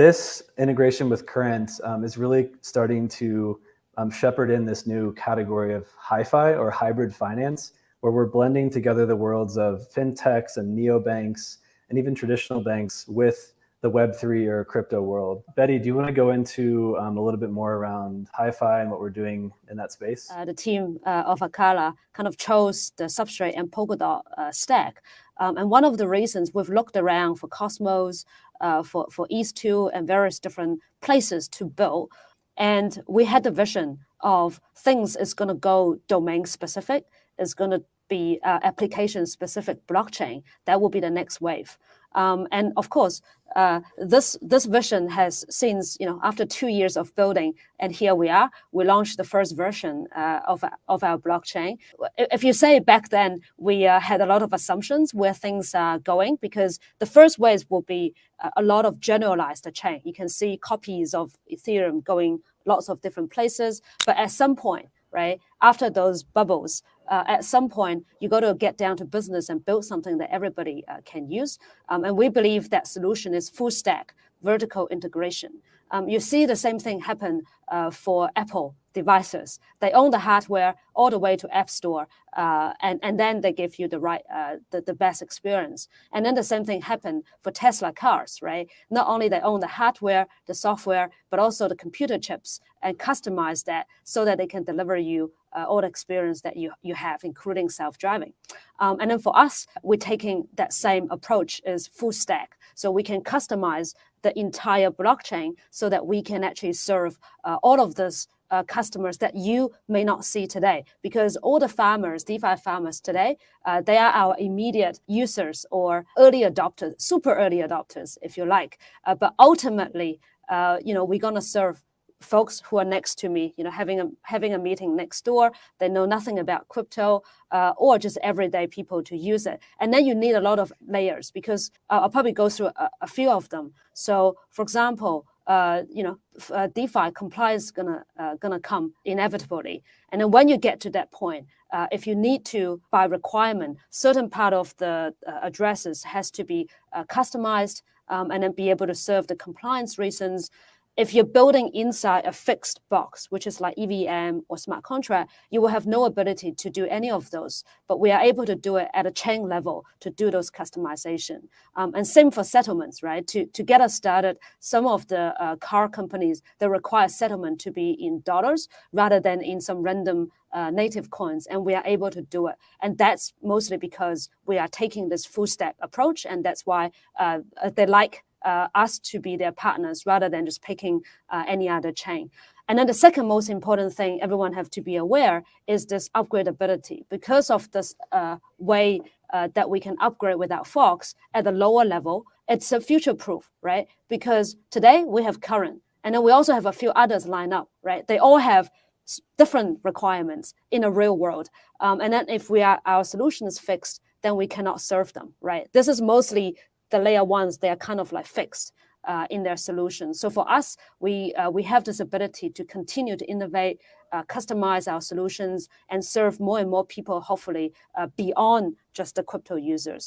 This integration with Current is really starting to shepherd in this new category of HyFi or hybrid finance, where we're blending together the worlds of fintechs and neobanks and even traditional banks with the Web3 or crypto world. Betty, do you want to go into a little bit more around HyFi and what we're doing in that space? The team of Acala kind of chose the Substrate and Polkadot stack. And one of the reasons we've looked around for Cosmos, for ETH2 and various different places to build. And we had the vision of things is going to go domain specific, is going to be application specific blockchain. That will be the next wave. And of course, this vision has since, after 2 years of building, and here we are, we launched the first version of our blockchain. If you say back then, we had a lot of assumptions where things are going, because the first wave will be a lot of generalized chain. You can see copies of Ethereum going lots of different places, but at some point, right, after those bubbles, at some point, you got to get down to business and build something that everybody can use. And we believe that solution is full stack, vertical integration. You see the same thing happen for Apple devices. They own the hardware all the way to App Store, and then they give you the best experience. And then the same thing happened for Tesla cars, right? Not only they own the hardware, the software, but also the computer chips, and customize that so that they can deliver you all the experience that you have, including self-driving. And then for us, we're taking that same approach as full stack. So we can customize the entire blockchain so that we can actually serve all of these customers that you may not see today. Because all the farmers, DeFi farmers today, they are our immediate users or early adopters, super early adopters, if you like. But ultimately, we're going to serve folks who are next to me, having a meeting next door, they know nothing about crypto, or just everyday people to use it. And then you need a lot of layers, because I'll probably go through a few of them. So, for example, DeFi compliance gonna come inevitably. And then when you get to that point, if you need to, by requirement, certain part of the addresses has to be customized, and then be able to serve the compliance reasons. If you're building inside a fixed box, which is like EVM or smart contract, you will have no ability to do any of those. But we are able to do it at a chain level to do those customization. And same for settlements, right? To get us started, some of the car companies, they require settlement to be in dollars rather than in some random native coins, and we are able to do it. And that's mostly because we are taking this full stack approach, and that's why they like us to be their partners rather than just picking any other chain. And then the second most important thing everyone have to be aware is this upgradability. Because of this way that we can upgrade without forks at the lower level, it's a future proof, right? Because today we have Current, and then we also have a few others lined up, right? They all have different requirements in a real world. And then if our solution is fixed, then we cannot serve them, right? This is mostly the layer ones, they are kind of like fixed in their solutions. So for us, we have this ability to continue to innovate, customize our solutions, and serve more and more people, hopefully, beyond just the crypto users.